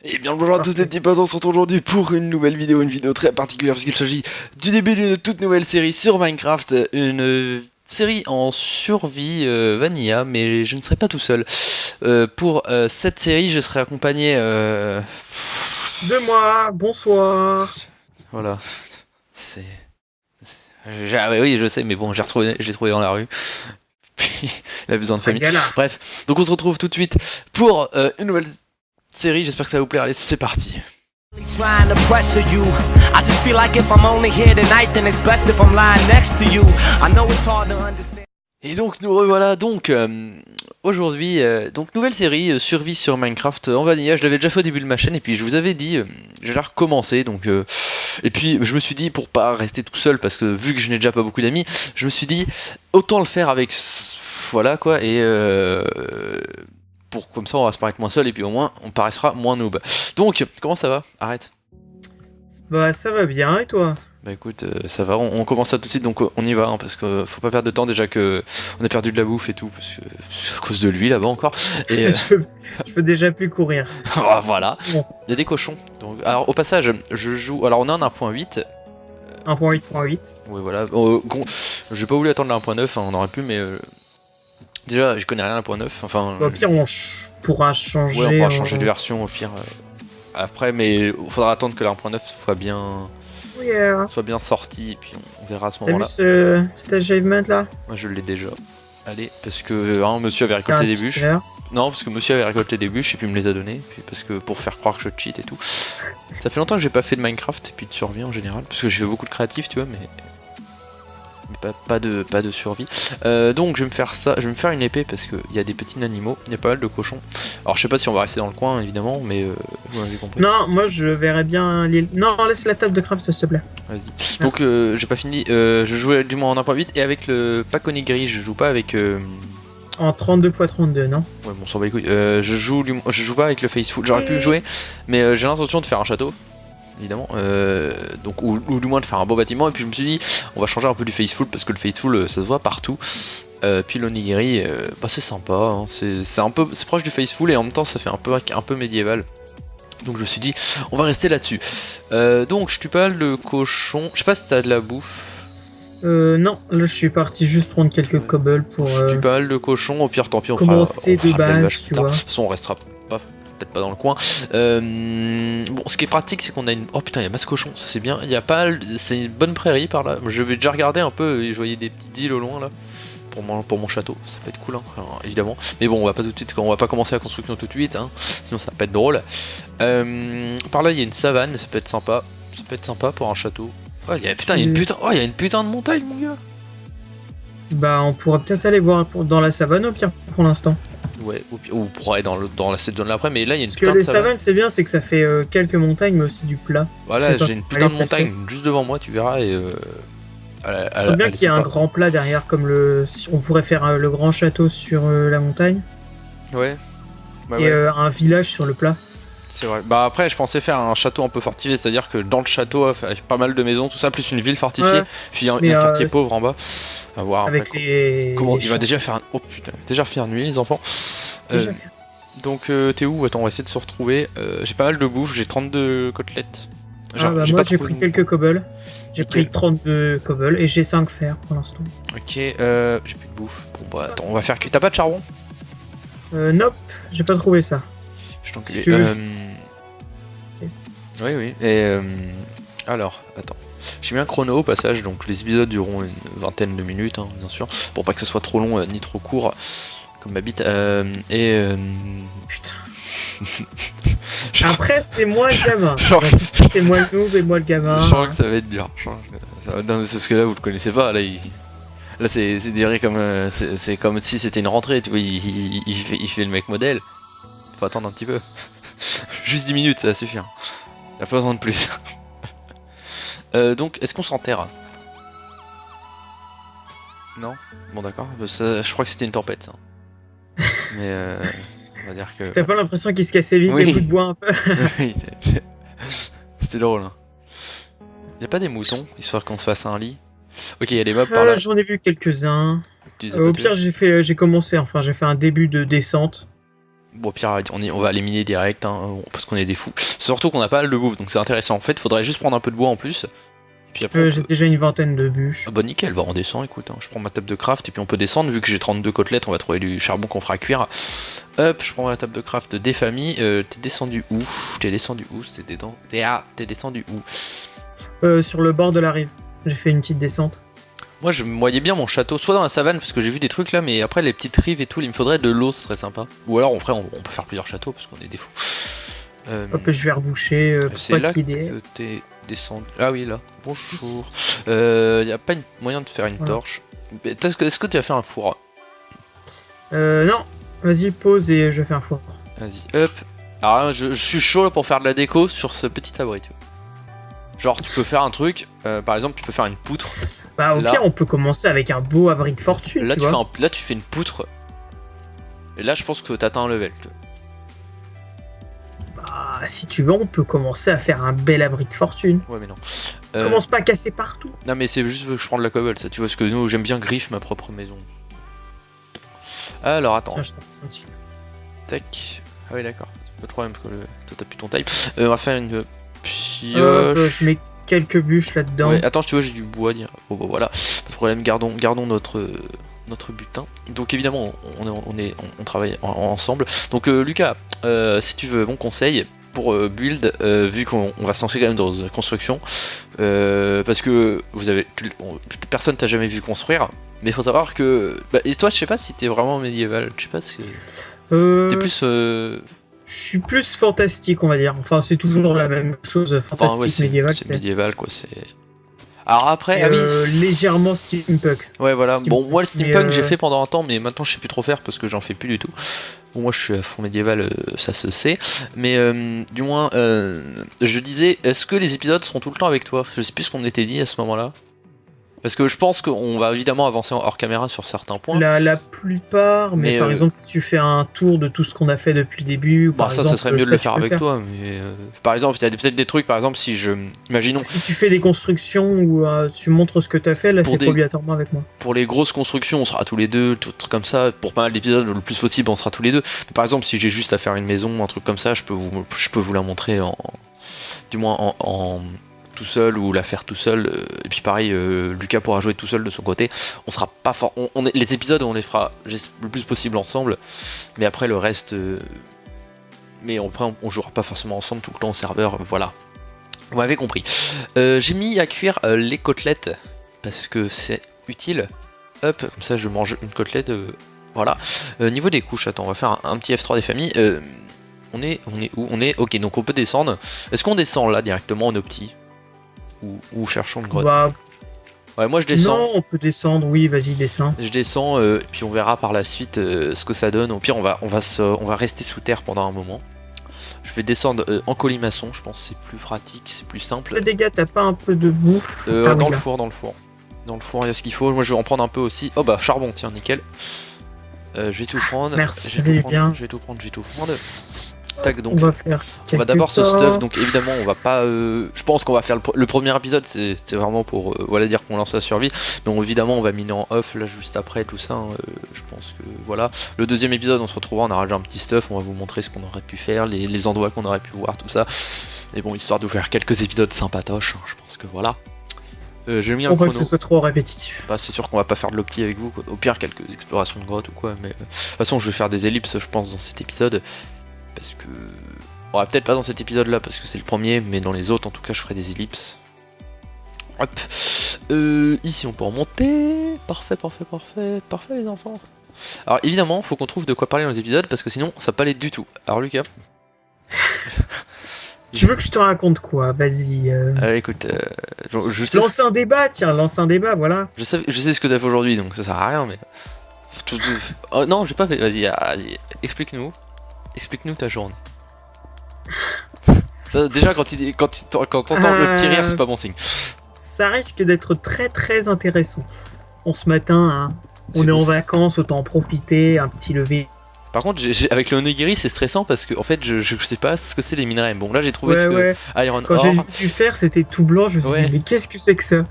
Et bien le bonjour à tous les petits potes, on se retrouve aujourd'hui pour une nouvelle vidéo, une vidéo très particulière puisqu'il s'agit du début d'une toute nouvelle série sur Minecraft, une série en survie vanilla, mais je ne serai pas tout seul. Pour cette série, je serai accompagné... De moi, bonsoir. Voilà, c'est... Ah ouais, oui, je sais, mais bon, j'ai trouvé dans la rue. Puis, il a besoin de famille. Bref, donc on se retrouve tout de suite pour une nouvelle série, j'espère que ça va vous plaire, allez, c'est parti. Trying to pressure you. I just feel like if I'm only here tonight, then it's best if I'm lying next to you. I know it's hard to understand. Et donc nous revoilà donc aujourd'hui, donc nouvelle série survie sur Minecraft en vanilla. Je l'avais déjà fait au début de ma chaîne et puis je vous avais dit j'allais recommencer donc et puis je me suis dit pour pas rester tout seul parce que vu que je n'ai déjà pas beaucoup d'amis, je me suis dit autant le faire avec voilà quoi et pour comme ça on va se paraître moins seul et puis au moins on paraîtra moins noob. Donc comment ça va? Arrête. Bah ça va bien et toi? Bah écoute, ça va, on commence ça tout de suite donc on y va hein, parce que faut pas perdre de temps déjà que on a perdu de la bouffe et tout parce que c'est à cause de lui là-bas encore. Et je peux déjà plus courir. oh, voilà, Bon. il y a des cochons. Donc, alors au passage, je joue. Alors on a un 1.8. 1.8.8. Ouais voilà. J'ai pas voulu attendre la 1.9, hein, on aurait pu mais déjà je connais rien à 1.9. Enfin. Au pire pourra changer. Ouais, on pourra changer de version au pire. Après mais il faudra attendre que la 1.9 soit bien sorti et puis on verra à ce moment-là. T'as vu cet achievement là? Moi je l'ai déjà. Allez, parce que hein, monsieur avait récolté des bûches. Non, parce que monsieur avait récolté des bûches et puis me les a données. Puis parce que pour faire croire que je cheat et tout. Ça fait longtemps que j'ai pas fait de Minecraft et puis de survie en général. Parce que j'ai fait beaucoup de créatif, tu vois, mais pas de survie. Donc je vais me faire ça, je vais me faire une épée parce qu'il y a des petits animaux, il y a pas mal de cochons. Alors je sais pas si on va rester dans le coin évidemment, mais vous avez compris. Non, moi je verrais bien l'île. Non, laisse la table de craft s'il te plaît. Vas-y. Donc j'ai pas fini, je jouais du moins en 1.8 et avec le pack Onigiri, je joue pas avec... En 32x32, non? Ouais bon, on s'en bat les couilles. Je joue pas avec le Faithful, j'aurais pu jouer, mais j'ai l'intention de faire un château. Évidemment, donc, ou du moins de faire un beau bâtiment, et puis je me suis dit on va changer un peu du Faithful parce que le Faithful ça se voit partout, puis l'Onigiri bah, c'est sympa, hein. C'est proche du Faithful et en même temps ça fait un peu médiéval, donc je me suis dit on va rester là-dessus. Donc je tue pas le cochon, je sais pas si t'as de la bouffe. Non, là je suis parti juste prendre quelques cobbles pour. Je tue pas le cochon, au pire tant pis on commencer fera de base, tu vois. De toute façon on restera pas. Peut-être pas dans le coin. Bon, ce qui est pratique, c'est qu'on a une. Oh putain, il y a masse cochon, ça c'est bien. Il y a pas. C'est une bonne prairie par là. Je vais déjà regarder un peu et je voyais des petites îles au loin là. Pour mon château, ça peut être cool, hein, évidemment. Mais bon, on va pas tout de suite, on va pas commencer la construction tout de suite, hein, sinon ça va pas être drôle. Par là, il y a une savane, ça peut être sympa. Ça peut être sympa pour un château. Oh, il y a une putain de montagne, mon gars. Bah, on pourra peut-être aller voir dans la savane au pire pour l'instant. Ouais, ou pour aller dans cette zone là après, mais là il y a une putain de savane. Parce que les savanes c'est bien, c'est que ça fait quelques montagnes mais aussi du plat. Voilà, j'ai une putain de montagne juste devant moi, tu verras. Et c'est bien qu'il y ait un grand plat derrière, comme on pourrait faire le grand château sur la montagne. Ouais. Bah, et un village sur le plat. C'est vrai. Bah après je pensais faire un château un peu fortifié, c'est-à-dire que dans le château avec pas mal de maisons, tout ça, plus une ville fortifiée, ouais. Puis un quartier pauvre en bas. À voir avec après, comment il va déjà faire oh putain, déjà faire nuit les enfants. Donc t'es où? Attends, on va essayer de se retrouver. J'ai pas mal de bouffe, j'ai 32 côtelettes. Genre, bah moi j'ai pris quelques cobbles. J'ai pris 32 cobbles et j'ai 5 fer pour l'instant. Ok, j'ai plus de bouffe. Bon bah attends, on va faire que. T'as pas de charbon? Nope, j'ai pas trouvé ça. Je t'enculé. Oui. Et alors, attends. J'ai mis un chrono au passage, donc les épisodes dureront une vingtaine de minutes, hein, bien sûr, pour pas que ce soit trop long ni trop court, comme ma bite. Putain. Après, c'est moi le gamin. C'est moi le noob et moi le gamin. Je sens que ça va être dur. Non, c'est parce que là, vous le connaissez pas. Là, c'est direct comme c'est comme si c'était une rentrée. Tu vois, il fait le mec modèle. Faut attendre un petit peu. Juste 10 minutes, ça va suffire. Il a pas besoin de plus. Donc, est-ce qu'on s'enterre? Non? Bon, d'accord. Je crois que c'était une tempête, ça. Mais on va dire que... T'as pas l'impression qu'il se cassait vite les bouts de bois un peu? Oui, c'était drôle. Hein. Y'a pas des moutons, histoire qu'on se fasse un lit? Ok, y'a des mobs par là. J'en ai vu quelques-uns. Au pire, j'ai fait un début de descente. Bon, au pire, on va les miner direct, hein, parce qu'on est des fous. Surtout qu'on a pas mal de bouffe, donc c'est intéressant. En fait, faudrait juste prendre un peu de bois en plus. Puis après, j'ai déjà une vingtaine de bûches. Ah bah nickel, bah on descend, écoute, hein. Je prends ma table de craft et puis on peut descendre, vu que j'ai 32 côtelettes, on va trouver du charbon qu'on fera cuire. Hop, je prends ma table de craft des familles. T'es descendu où? T'es descendu où? T'es descendu où? Sur le bord de la rive. J'ai fait une petite descente. Moi je me voyais bien mon château, soit dans la savane, parce que j'ai vu des trucs là, mais après les petites rives et tout, il me faudrait de l'eau, ce serait sympa. Ou alors après on peut faire plusieurs châteaux, parce qu'on est des fous. Hop, je vais reboucher. C'est là que t'es descendu. Ah oui, là. Bonjour. Y a pas moyen de faire une torche. Est-ce que tu vas faire un four? Non. Vas-y, pose et je fais un four. Vas-y, hop. Alors je suis chaud là pour faire de la déco sur ce petit abri, tu vois. Genre tu peux faire un truc, par exemple tu peux faire une poutre. Bah au pire on peut commencer avec un beau abri de fortune. Là tu fais une poutre. Et là je pense que t'atteins un level. Tu vois. Bah si tu veux on peut commencer à faire un bel abri de fortune. Ouais mais non. Commence pas à casser partout. Non mais c'est juste que je prends de la cobble ça, tu vois, parce que nous j'aime bien griffe ma propre maison. Alors attends. Tac. Ah oui d'accord. Pas de problème parce que toi t'as plus ton time. On va faire une pioche. Je mets quelques bûches là-dedans. Ouais, attends, tu vois, j'ai du bois. Bon, bah voilà, pas de problème. Gardons notre butin. Donc évidemment, on travaille ensemble. Donc Lucas, si tu veux mon conseil pour build, vu qu'on va se lancer quand même dans une construction, parce que personne t'a jamais vu construire. Mais il faut savoir que, et toi, je sais pas si t'es vraiment médiéval. Je sais pas si t'es plus. Je suis plus fantastique, on va dire. Enfin, c'est toujours la même chose. Fantastique, médiéval. C'est médiéval, quoi. C'est. Alors après, légèrement steampunk. Ouais, voilà. Bon, moi le steampunk j'ai fait pendant un temps, mais maintenant je sais plus trop faire parce que j'en fais plus du tout. Bon, moi je suis à fond médiéval, ça se sait. Mais du moins, je disais, est-ce que les épisodes seront tout le temps avec toi? Je sais plus ce qu'on était dit à ce moment-là. Parce que je pense qu'on va évidemment avancer hors caméra sur certains points. La plupart, mais par exemple, si tu fais un tour de tout ce qu'on a fait depuis le début. Ou ça serait mieux de le faire avec toi. Mais par exemple, il y a peut-être des trucs, par exemple, imaginons. Si tu fais des constructions ou tu montres ce que tu as fait, là, c'est pas obligatoirement avec moi. Pour les grosses constructions, on sera tous les deux, tout comme ça. Pour pas mal d'épisodes, le plus possible, on sera tous les deux. Mais par exemple, si j'ai juste à faire une maison, un truc comme ça, je peux vous la montrer du moins en tout seul ou la faire tout seul, et puis pareil Lucas pourra jouer tout seul de son côté. On sera pas fort, les épisodes on les fera le plus possible ensemble, mais après le reste mais on jouera pas forcément ensemble tout le temps au serveur, voilà, vous m'avez compris. J'ai mis à cuire les côtelettes parce que c'est utile, hop, comme ça je mange une côtelette, voilà. Niveau des couches, attends, on va faire un petit F3 des familles. On est où? Ok, donc on peut descendre. Est-ce qu'on descend là directement en opti? Ou cherchons une grotte. Ouais, moi je descends. Non, on peut descendre, oui, vas-y, descends. Je descends, puis on verra par la suite ce que ça donne. Au pire, on va rester sous terre pendant un moment. Je vais descendre en colimaçon, je pense que c'est plus pratique, c'est plus simple. Les dégâts, t'as pas un peu de bouffe? Dans le four. Dans le four, il y a ce qu'il faut. Moi, je vais en prendre un peu aussi. Oh bah, charbon, tiens, nickel. Je vais tout prendre. Merci, je vais tout prendre. Tac, donc on va d'abord ce stuff, donc évidemment on va pas je pense qu'on va faire le premier épisode, c'est vraiment pour voilà, dire qu'on lance la survie, mais évidemment on va miner en off là juste après tout ça, je pense que voilà. Le deuxième épisode on se retrouvera, on aura déjà un petit stuff, on va vous montrer ce qu'on aurait pu faire, les endroits qu'on aurait pu voir, tout ça, et bon, histoire de vous faire quelques épisodes sympatoches, je pense que voilà. J'ai mis un chrono. Que ce soit trop répétitif. C'est sûr qu'on va pas faire de l'opti avec vous, quoi. Au pire quelques explorations de grottes ou quoi, mais de toute façon je vais faire des ellipses je pense dans cet épisode. Parce que... Bon, peut-être pas dans cet épisode là parce que c'est le premier, mais dans les autres en tout cas je ferai des ellipses. Hop. Ici on peut remonter. Parfait les enfants. Alors évidemment faut qu'on trouve de quoi parler dans les épisodes parce que sinon ça va pas aller du tout. Alors Lucas. Tu veux que je te raconte quoi? Vas-y. Écoute, je sais. Lance un débat, voilà. Je sais ce que t'as fait aujourd'hui donc ça sert à rien mais... Oh, non j'ai pas fait, vas-y, explique-nous ta journée. Ça, déjà quand t'entends le petit rire, c'est pas bon signe. Ça risque d'être très très intéressant. Ce matin, on est en vacances, autant en profiter, un petit lever Par contre, avec le onigiri, c'est stressant parce que en fait, je sais pas ce que c'est les minerais. Bon, là, j'ai trouvé ce que Iron Quand Ore. j'ai vu du fer, c'était tout blanc. Je me suis dit, mais qu'est-ce que c'est que ça?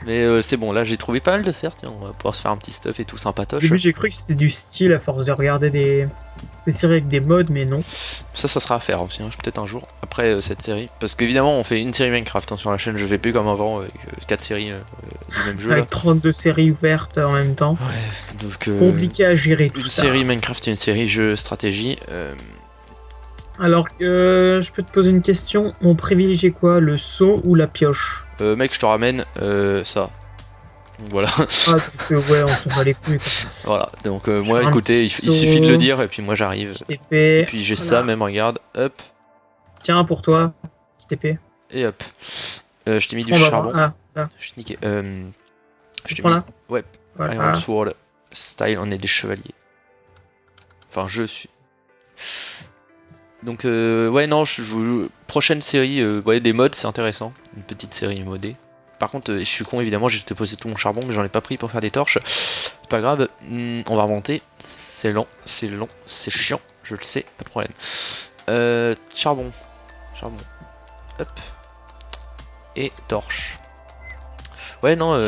Mais c'est bon, là, j'ai trouvé pas mal de fer. Tiens, on va pouvoir se faire un petit stuff et tout sympatoche. Au début, j'ai cru que c'était du style à force de regarder des séries avec des modes, mais non. Ça sera à faire aussi, hein, peut-être un jour. Après cette série. Parce qu'évidemment, on fait une série Minecraft hein, sur la chaîne. Je fais plus comme avant avec 4 séries du même jeu. Avec là. 32 séries ouvertes en même temps. Ouais, donc. Compliqué à gérer tout ça. Une série Minecraft et une série jeu stratégie. Alors, je peux te poser une question. On privilégie quoi, le seau ou la pioche? Mec, je te ramène ça. Donc, voilà. Ah, ouais, on s'en bat les couilles. Quoi. Voilà, donc moi, écoutez, il suffit de le dire et puis moi j'arrive. Et puis j'ai ça même, regarde, hop. Tiens, pour toi, petite épée. Et hop. Je t'ai mis du charbon. Ah, là. Je t'ai niqué. Je t'ai mis. Là. Ouais. Voilà. Iron Sword style, on est des chevaliers. Enfin, je suis. Donc, ouais, non, prochaine série, ouais, des mods, c'est intéressant. Une petite série modée. Par contre, je suis con évidemment, j'ai déposé tout mon charbon, mais j'en ai pas pris pour faire des torches. C'est pas grave, on va remonter. C'est long, c'est chiant, je le sais, pas de problème. Charbon. Hop. Et torche. Ouais, non,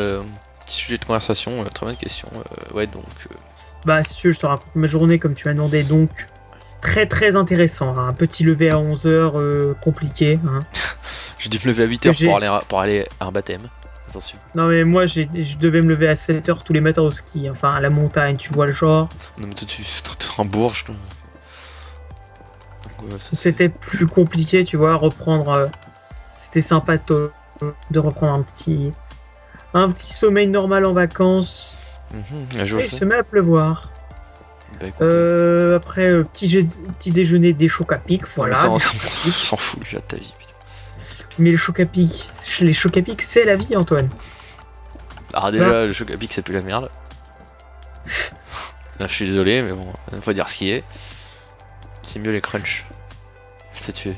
petit sujet de conversation, très bonne question. Ouais, donc. Bah, si tu veux, je te raconte ma journée comme tu m'as demandé, donc. Très très intéressant, hein. Un petit lever à 11h compliqué. Hein. J'ai dû me lever à 8h pour aller à un baptême. Attention. Non mais moi je devais me lever à 7h tous les matins au ski, enfin à la montagne, tu vois le genre. Non mais toi tu fais un bourge. Ouais, c'était plus compliqué, tu vois, reprendre... c'était sympa de reprendre un petit sommeil normal en vacances. Et il se met à pleuvoir. Bah, après, petit déjeuner des chocs à pic, voilà. On s'en fout déjà de ta vie, putain. Mais les chocs à pic, c'est la vie, Antoine. Alors déjà, le choc à pic, c'est plus la merde. Là, je suis désolé, mais bon, faut dire ce qui est. C'est mieux les crunchs. C'est tué.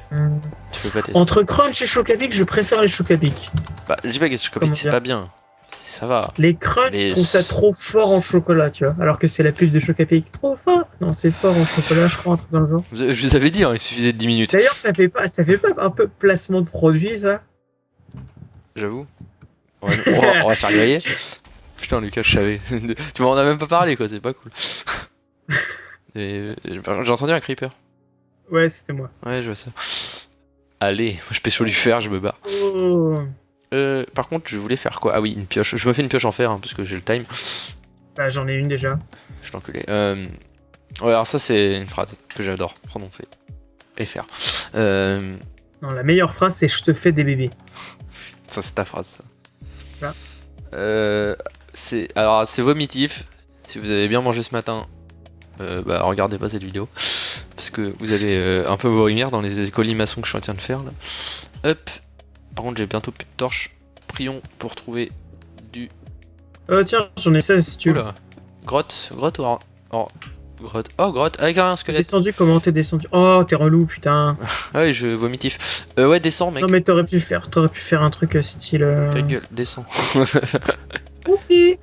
Tu peux pas tester. Entre crunch et choc à pic, je préfère les chocs à pic. Bah, je dis pas que les chocs à pic, c'est pas bien. Ça va. Les crunchs, je trouve ça trop fort en chocolat, tu vois. Alors que c'est la pub de choc à pic. Trop fort. Non, c'est fort en chocolat, je crois, un truc dans le genre. Je vous avais dit, hein, il suffisait de 10 minutes. D'ailleurs, ça fait pas un peu placement de produit, ça? J'avoue. On va se faire griller. Putain, Lucas, je savais. Tu m'en as même pas parlé, quoi, c'est pas cool. J'ai entendu un creeper. Ouais, c'était moi. Ouais, je vois ça. Allez, je pêche du fer, je me barre. Oh. Par contre, je voulais faire quoi? Ah oui, une pioche. Je me fais une pioche en fer, hein, parce que j'ai le time. Bah, j'en ai une déjà. Je t'enculé. Ouais, alors ça, c'est une phrase que j'adore prononcer. Et faire. Non, la meilleure phrase, c'est « je te fais des bébés ». Ça, c'est ta phrase, ça. Ah. Alors, c'est vomitif. Si vous avez bien mangé ce matin, bah, regardez pas cette vidéo. Parce que vous allez un peu vomir dans les colimaçons que je suis en train de faire, là. Hop. Par contre, j'ai bientôt plus de torches. Prions pour trouver du... tiens, j'en ai 16 si tu veux. Oula. Grotte ou... grotte. Oh, grotte, avec un squelette. Descendu, comment t'es descendu? Oh, t'es relou, putain. Ah oui, je vomitif. Ouais, descends, mec. Non, mais t'aurais pu faire un truc style... Ta gueule, descends. Ok.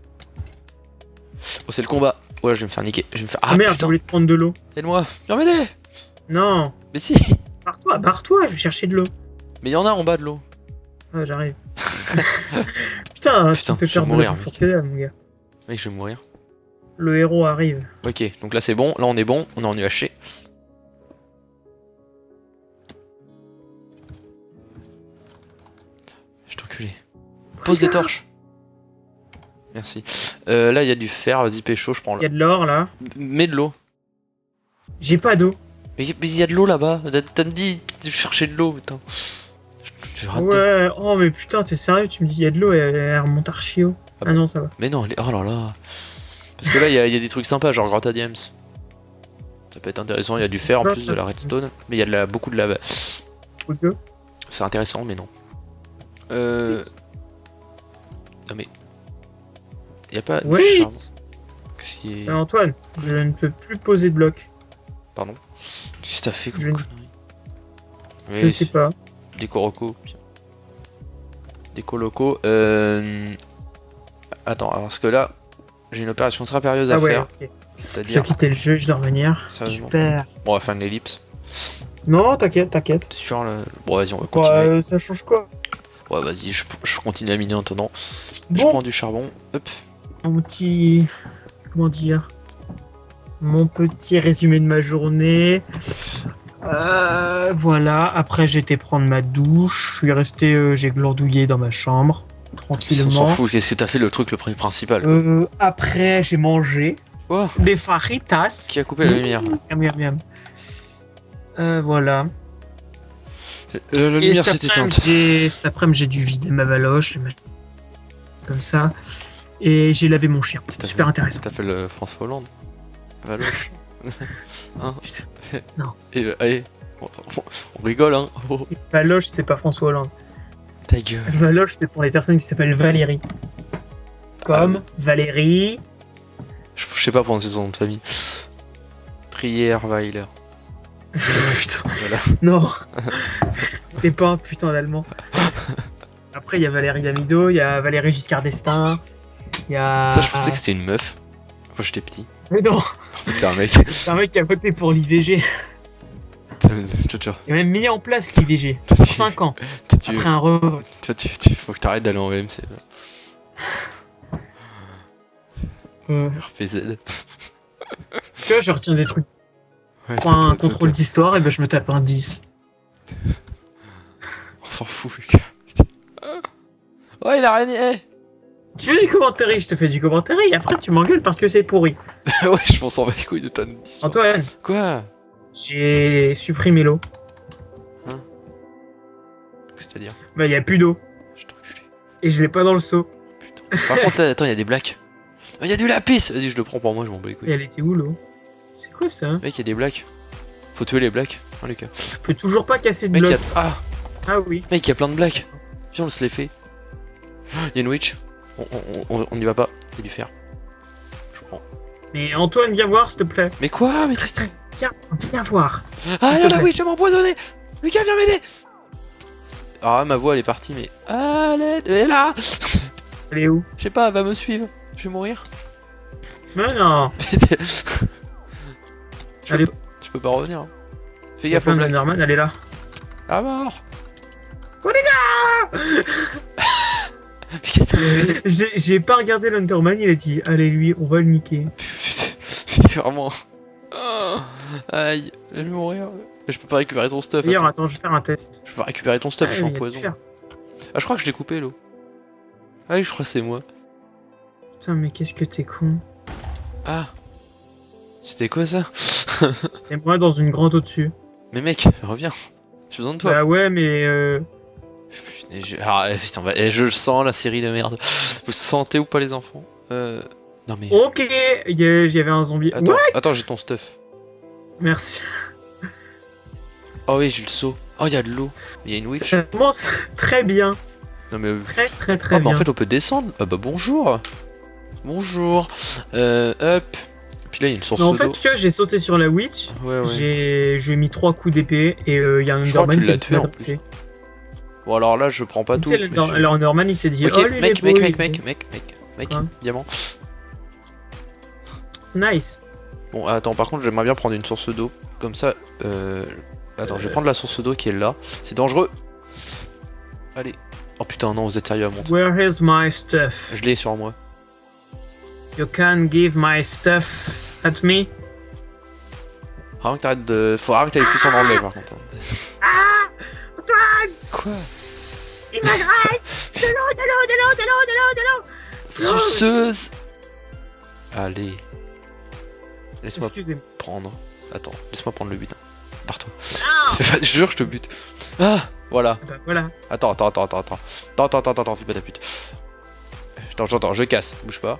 Oh, c'est le combat. Ouais, je vais me faire niquer. Je vais me faire... Ah merde, j'ai oublié de prendre de l'eau. Aide-moi. Remets-les. Non. Mais si. Barre-toi, je vais chercher de l'eau. Mais il y en a en bas de l'eau. Ah, j'arrive. Putain, tu peux je vais faire mourir, de que là, mon gars. Mec, je vais mourir. Le héros arrive. Ok, donc là c'est bon, là on est bon, on est en UHC. Je t'enculé. Pose des torches. Merci. Là il y a du fer, vas-y pécho, je prends Il y a de l'or là. Mets de l'eau. J'ai pas d'eau. Mais il y a de l'eau là-bas, t'as dit de chercher de l'eau, putain. Ouais, oh mais putain, t'es sérieux, tu me dis il y a de l'eau et elle remonte archi haut. Ah non, ça va. Mais non, oh là là. Parce que là, il y a des trucs sympas, genre grotte à diams. Ça peut être intéressant, il y a du fer en plus de la redstone, mais il y a beaucoup de lave. C'est intéressant, mais non. Non mais... Il y a pas de charbon. Antoine, je ne peux plus poser de blocs. Pardon? Qu'est-ce que t'as fait comme connerie? Je sais pas. Des corocos. Des colocos. Attends, parce que là, j'ai une opération très périlleuse à faire. Okay. Je C'est-à-dire. dois quitter le jeu, je dois revenir. Sérieusement. Super. Bon, on va faire une ellipse. Non, t'inquiète, t'inquiète. T'es sûr là? Bon, vas-y, on va Quoi, continuer. ça change quoi? Ouais, vas-y, je continue à miner en attendant. Je Bon, prends du charbon. Hop. mon petit... Comment dire? Mon petit résumé de ma journée. Voilà, après j'ai été prendre ma douche. Je suis resté, j'ai glandouillé dans ma chambre. On s'en Tranquillement. fout, qu'est-ce que t'as fait le truc le principal? Après j'ai mangé Oh, des fajitas. qui a coupé la lumière? Miam, miam, miam. Voilà. La Et lumière s'est éteinte. cet après-midi, j'ai dû vider ma valoche. Comme ça. Et j'ai lavé mon chien. T'as Super fait- intéressant. T'appelles François Hollande? Valoche. Hein? Putain. Et Non. allez, on rigole hein. Oh, Valoche, c'est pas François Hollande. ta gueule. Valoche, c'est pour les personnes qui s'appellent Valérie. Comme Valérie. Je sais pas prononcer son nom de famille. Trierweiler. Putain. Voilà. Non. C'est pas un putain d'allemand. Après, il y a Valérie Damido, il y a Valérie Giscard d'Estaing. Il y a. Ça, je pensais que c'était une meuf quand j'étais petit. Mais non, Putain, mec. c'est un mec qui a voté pour l'IVG. Tu Il a même mis en place l'IVG. Pour 5 ans. Après un revote. faut que t'arrêtes d'aller en VMC. RPZ. Tu vois, je retiens des trucs. Ouais, Pour un contrôle d'histoire, et ben je me tape un 10. On s'en fout, les gars. Ouais, il a rien. Tu fais du commentaire, je te fais du commentaire, et après tu m'engueules parce que c'est pourri. Ouais, je pense en bas les couilles de ta histoire. Antoine, Quoi? j'ai supprimé l'eau. C'est-à-dire? Bah, il y a plus d'eau. Je t'enculé. Et je l'ai pas dans le seau. Putain. Par contre, là, attends, il y a des blacks. Il y a du lapis. Vas-y, je le prends pour moi, je m'en bats les Et couilles. elle était où l'eau? C'est quoi ça? Mec, il y a des blacks. Faut tuer les blacks. Hein, Lucas. Je peux toujours pas casser de Mec, il y a... bloc. Ah, Ah oui. mec, il y a plein de blacks. Viens, on se les fait. Il y a une witch. On y va pas. Il y a du fer. Je prends. Mais Antoine, viens voir s'il te plaît. Mais quoi? Mais qu'est-ce que... Viens voir. Ah, il y a S'il te la plaît. witch, elle m'a empoisonné. Lucas, viens m'aider. Ah, ma voix, elle est partie, mais... Allez, elle est là. Elle est où? Je sais pas, elle va me suivre. Je vais mourir. Mais non. Elle est... Tu peux pas revenir. Hein. Fais La gaffe au femme de black. Norman, elle est là. Ah mort. Oh les gars. Mais qu'est-ce que t'as fait? J'ai pas regardé l'Underman, il a dit allez lui, on va le niquer. C'était vraiment... Oh, aïe, je vais mourir. Mais je peux pas récupérer ton stuff. D'ailleurs, Attends. attends, je vais faire un test. Je peux pas récupérer ton stuff, je suis Ah, en il y a poison. du fer. Ah, je crois que je l'ai coupé l'eau. Ah oui, je crois que c'est moi. Putain, mais qu'est-ce que t'es con. Ah. C'était quoi ça? Et moi dans une grande au-dessus. Mais mec, reviens. J'ai besoin de toi. Bah ouais, mais Putain, ah, putain, je le sens, la série de merde. Vous sentez ou pas les enfants? Non mais... ok, il y avait un zombie. Attends, Ouais, attends, j'ai ton stuff. merci. Oh oui, j'ai le seau. Oh, il y a de l'eau. Il y a une witch. Ça commence très bien. Non mais... Très très très Ah, mais bien. en fait, on peut descendre. Ah bah bonjour. Bonjour. Hop. Puis là, il y a une source Non, en d'eau. fait, tu vois, j'ai sauté sur la witch. Ouais, ouais. J'ai mis 3 coups d'épée et il y a un Je crois que Enderman tu l'as qui tué, m'a en dressé. Bon, alors là, je prends pas tout. Tu sais, mais je- l'Enderman il s'est dit Ok, oh lui mec, il est beau, il est mec, Hein diamant. beau. Nice. Bon, attends, par contre, j'aimerais bien prendre une source d'eau. Comme ça, attends, je vais prendre la source d'eau qui est là. C'est dangereux. Allez. Oh putain, non, vous êtes sérieux à monter. Where is my stuff? Je l'ai sur moi. You can give my stuff at me. Faut t'arrêtes de... Faut vraiment que t'ailles plus en anglais, par contre. Ah, Antoine, Quoi? il m'agresse. De l'eau, de l'eau, de l'eau, de l'eau, de l'eau, de l'eau. Suceuse. Allez. Laisse-moi Excusez-moi. prendre. Attends, laisse-moi prendre le butin. Pars-toi. Ah, Je jure, je te bute. Ah, voilà. bah voilà. Attends, fais pas ta pute. Attends, je casse, bouge pas.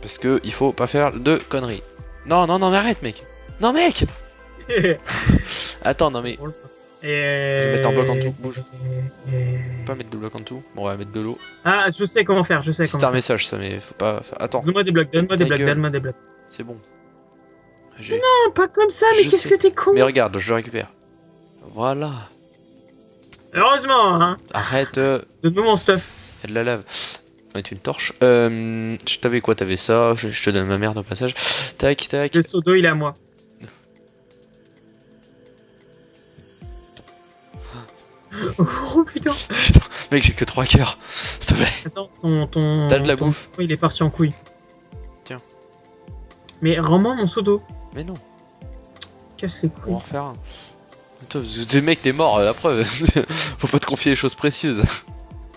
Parce que il faut pas faire de conneries. Non, mais arrête, mec. Non, mec. Attends, non, mais Je vais mettre un bloc en dessous, bouge. pas mettre de bloc en dessous. Bon, on va mettre de l'eau. Ah, je sais comment faire, je sais C'est comment un faire. message, ça, mais faut pas. Attends, Donne-moi des blocs, donne-moi des Ta blocs, gueule. donne-moi des blocs. c'est bon. J'ai. Non, pas comme ça, mais Je qu'est-ce sais. que t'es con. Mais regarde, je le récupère. Voilà. Heureusement, hein. Arrête. Donne-moi mon stuff. Il y a de la lave. Avec une torche. T'avais quoi? T'avais ça. Je te donne ma merde au passage. Tac, tac. Le seau d'eau, il est à moi. Oh putain. Putain, mec, j'ai que 3 cœurs. S'il te plaît. Attends, ton. T'as de la ton bouffe. fou, il est parti en couille. Tiens. Mais rends-moi mon seau d'eau. Mais non, Casse les on va couilles. en refaire un. Toi, t'es mec, t'es mort, la preuve. Faut pas te confier les choses précieuses.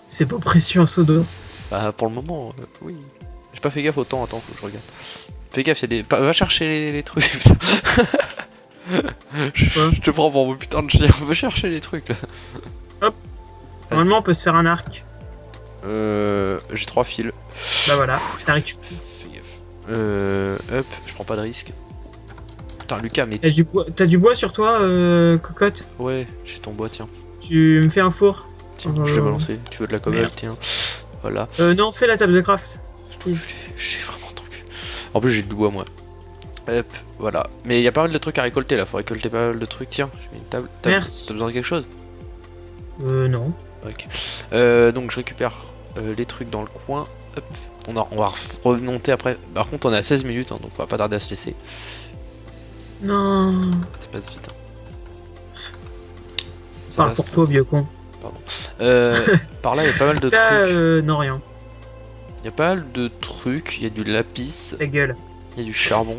C'est pas précieux un seau d'eau. Bah, pour le moment, oui. J'ai pas fait gaffe au temps, attends, faut que je regarde. Fais gaffe, y'a des. Va chercher les trucs. Je te prends pour mon putain de chien. Va chercher les trucs là. Normalement, on peut se faire un arc. J'ai 3 fils. Bah voilà, t'as récupéré. Fais gaffe. Hop, je prends pas de risque. Putain, Lucas, mais. T'as du bois sur toi, cocotte? Ouais, j'ai ton bois, tiens. Tu me fais un four? Tiens, je l'ai balancé. Tu veux de la cobble, Merci. tiens. Voilà. Non, fais la table de craft. J'ai vraiment trop cul. En plus, j'ai du bois, moi. Hop, voilà. Mais il y a pas mal de trucs à récolter là. Faut récolter pas mal de trucs. Tiens, je mets une table. Merci. T'as besoin de quelque chose? Non. Ok. Donc, je récupère les trucs dans le coin. Hop. On va remonter après. Par contre, on est à 16 minutes, hein, donc on va pas tarder à se laisser. Non. Ça passe vite. Hein. Ça Parle va, pour toi, vieux con. Par là, il y a pas mal de Là, trucs. non, rien. Il y a pas mal de trucs. Il y a du lapis. Ta gueule. Il y a du charbon.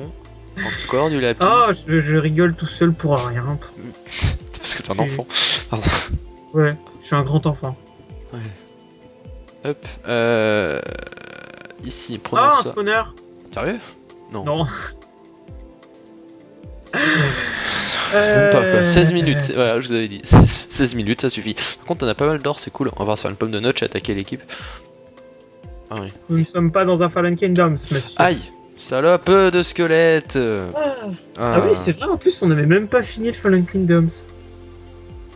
Encore du lapis. Oh, je rigole tout seul pour rien. C'est parce que t'es un enfant. Ouais, je suis un grand enfant. Hop. Ici, prenons Oh, un ça. spawner. Sérieux? Non. Non. Même pas quoi. 16 minutes. Voilà, je vous avais dit. 16 minutes, ça suffit. Par contre, on a pas mal d'or, c'est cool. On va voir sur une pomme de notch attaquer l'équipe. Ah oui. Nous ne sommes pas dans un Fallen Kingdoms, monsieur. Aïe! Salope de squelette! Ah oui, c'est vrai, en plus, on n'avait même pas fini le Fallen Kingdoms.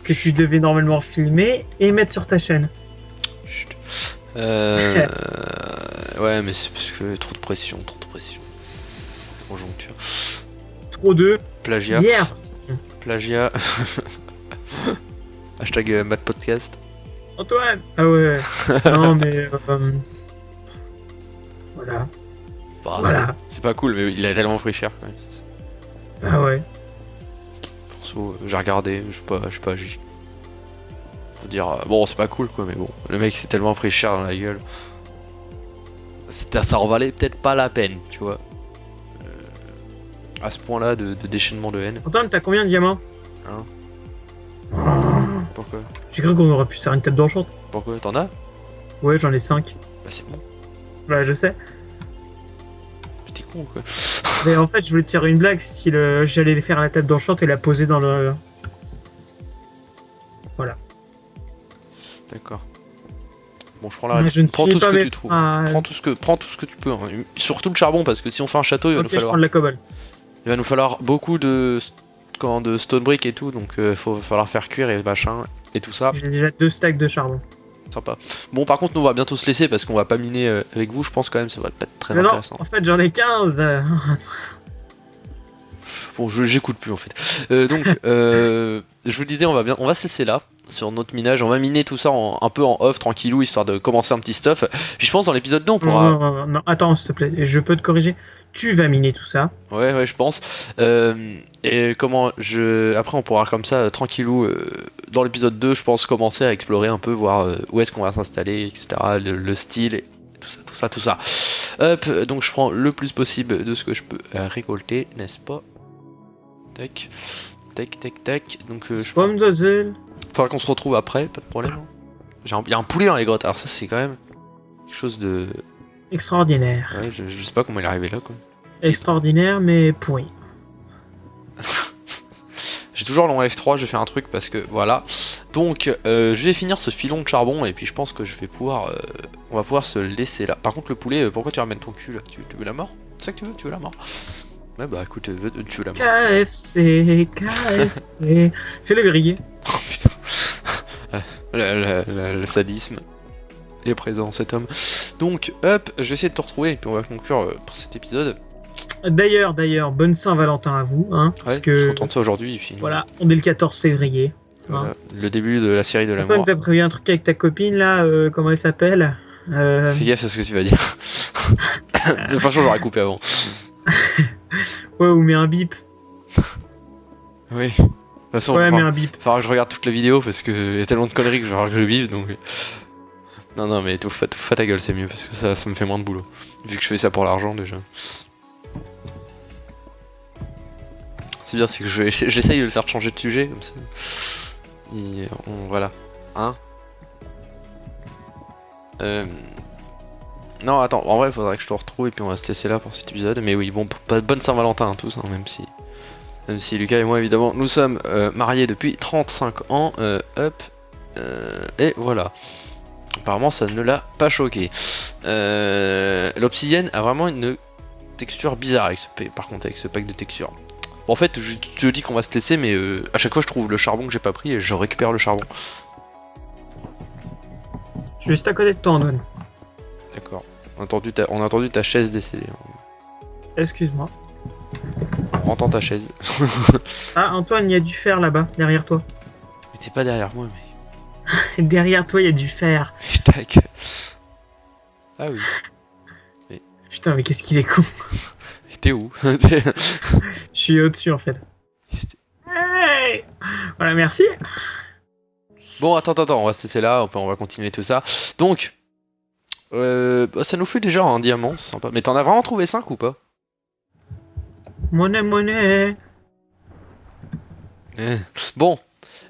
Que tu devais normalement filmer et mettre sur ta chaîne. Chut. Ouais, mais c'est parce que trop de pression, trop de pression. Conjoncture. Trop de Plagiat. hier. Plagiat. Hashtag Mad Podcast. Antoine. Ah ouais. Non, mais... voilà. Bah, Voilà. c'est pas cool, mais il a tellement pris cher quand même. Ah ouais. Perso, j'ai regardé, je sais pas agi. Faut dire, bon, c'est pas cool quoi, mais bon, le mec s'est tellement pris cher dans la gueule. Ça en valait peut-être pas la peine, tu vois. À ce point-là de déchaînement de haine. Antoine, t'as combien de diamants? Hein? Pourquoi? J'ai cru qu'on aurait pu se faire une table d'enchant. Pourquoi? T'en as? Ouais, j'en ai 5. Bah c'est bon. Ouais, je sais. T'es con quoi. Mais en fait, je voulais te faire une blague, style j'allais les faire à la table d'enchant et la poser dans le... Voilà. D'accord. Bon, je prends la Ouais, réponse. je ne Prends sais tout ce pas que mes tu trouves. phrases. Prends tout ce que tu peux. Hein. Surtout le charbon, parce que si on fait un château, il va Ok, nous je prends falloir. de la cobble. Il va nous falloir beaucoup de stone brick et tout, donc va falloir faire cuire et machin et tout ça. J'ai déjà 2 stacks de charbon. Sympa. Bon, par contre, nous on va bientôt se laisser parce qu'on va pas miner avec vous, je pense quand même, ça va pas être très Mais non, intéressant. en fait, j'en ai 15. Bon, j'écoute plus en fait. Donc, je vous disais, on va se laisser là sur notre minage. On va miner tout ça un peu en off, tranquillou, histoire de commencer un petit stuff. Puis je pense dans l'épisode 2, on pourra. Non, attends, s'il te plaît, je peux te corriger. Tu vas miner tout ça. Ouais, je pense. Et après, on pourra comme ça, tranquillou, dans l'épisode 2, je pense commencer à explorer un peu, voir où est-ce qu'on va s'installer, etc. Le style, et tout ça. Hop, donc je prends le plus possible de ce que je peux récolter, n'est-ce pas? Tac. Donc, Pomme de zèle. faudra qu'on se retrouve après, pas de problème. Hein. Il y a un poulet dans les grottes, alors ça, c'est quand même quelque chose de. Extraordinaire. Ouais, je sais pas comment il est arrivé là, quoi. Extraordinaire, mais pourri. J'ai toujours long F3, je vais faire un truc parce que voilà. Donc je vais finir ce filon de charbon et puis je pense que je vais pouvoir on va pouvoir se laisser là. Par contre le poulet, pourquoi tu ramènes ton cul là? Tu veux la mort? C'est ça que tu veux? Tu veux la mort? Ouais bah écoute, tu veux la mort. KFC. Fais-le griller. Oh putain. Le sadisme est présent cet homme. Donc hop, je vais essayer de te retrouver et puis on va conclure pour cet épisode. D'ailleurs, bonne Saint-Valentin à vous, hein, Ouais, parce je que suis content de ça aujourd'hui. voilà, on est le 14 février. Voilà, le début de la série de la Antoine, mort. t'as prévu un truc avec ta copine là, comment elle s'appelle? Fais gaffe à ce que tu vas dire. Franchement, j'aurais coupé avant. Ouais, ou mets un bip. Oui. De toute façon, Ouais, il mets un bip. faudra que je regarde toute la vidéo parce qu'il y a tellement de conneries que je vais avoir que je vive donc. Non, mais touffe pas ta gueule, c'est mieux parce que ça me fait moins de boulot. Vu que je fais ça pour l'argent déjà. C'est bien, c'est que j'essaye de le faire changer de sujet comme ça. Voilà. Hein. Non, attends, en vrai, il faudrait que je te retrouve et puis on va se laisser là pour cet épisode. Mais oui, bon, bonne Saint-Valentin à tous, hein, même si Lucas et moi, évidemment, nous sommes mariés depuis 35 ans. Et voilà. Apparemment, ça ne l'a pas choqué. L'obsidienne a vraiment une texture bizarre avec par contre, avec ce pack de textures. Bon, en fait, je dis qu'on va se laisser, mais à chaque fois, je trouve le charbon que j'ai pas pris et je récupère le charbon. Je suis juste à côté de toi, Antoine. D'accord. On a entendu ta chaise décédée. Excuse-moi. On entend ta chaise. Ah, Antoine, il y a du fer là-bas, derrière toi. Mais t'es pas derrière moi, mais. Derrière toi, il y a du fer. Tac. Ah oui. Putain, mais qu'est-ce qu'il est con. Et t'es où? Je suis au-dessus en fait. Hey, voilà, merci. Bon, attends, on va se laisser là, on va continuer tout ça. Donc, ça nous fait déjà un diamant, c'est sympa. Mais t'en as vraiment trouvé 5 ou pas? Monnaie. Bon,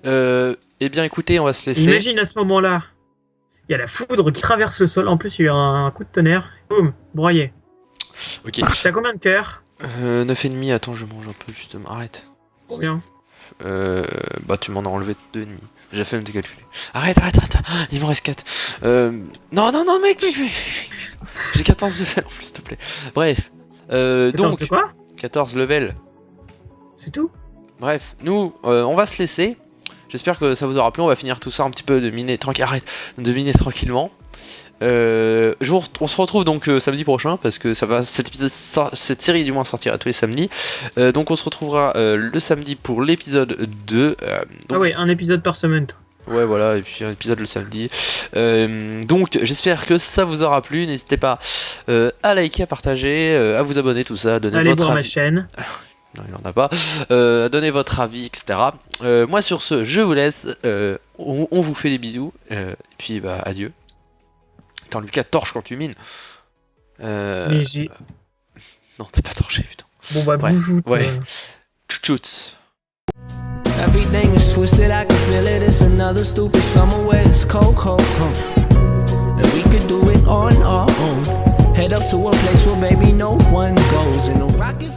eh bien écoutez, on va se laisser. Imagine à ce moment-là, il y a la foudre qui traverse le sol. En plus, il y a eu un coup de tonnerre. Boum, broyé. Ok. T'as combien de cœurs? 9,5, attends, je mange un peu justement. Arrête. Combien? Bah, tu m'en as enlevé 2,5. J'ai fait même te calculer. Arrête, il m'en reste 4. Non, mec. J'ai 14 de fel en plus, s'il te plaît. Bref. 14 Donc, de quoi? 14 level. C'est tout? Bref, nous, on va se laisser. J'espère que ça vous aura plu. On va finir tout ça un petit peu de miner tranquillement. On se retrouve donc samedi prochain parce que cette série du moins sortira tous les samedis. Donc on se retrouvera le samedi pour l'épisode 2. Ah ouais, un épisode par semaine. Toi. Ouais, voilà, et puis un épisode le samedi. Donc j'espère que ça vous aura plu. N'hésitez pas à liker, à partager, à vous abonner, tout ça, à donner Allez votre voir avis. ma chaîne. Non, il en a pas. Donnez votre avis, etc. Moi sur ce, je vous laisse. On vous fait des bisous. Et puis bah adieu. Attends, Lucas, torche quand tu mines. Mais j'ai... Non, t'es pas torché, putain. Bon bah Ouais. boujoute. Ouais. Tchouts. Everything is twisted, I can feel it. It's another stupid summer where it's cold. And we could do it on our own. Head up to a place where baby no one goes. In a rocket.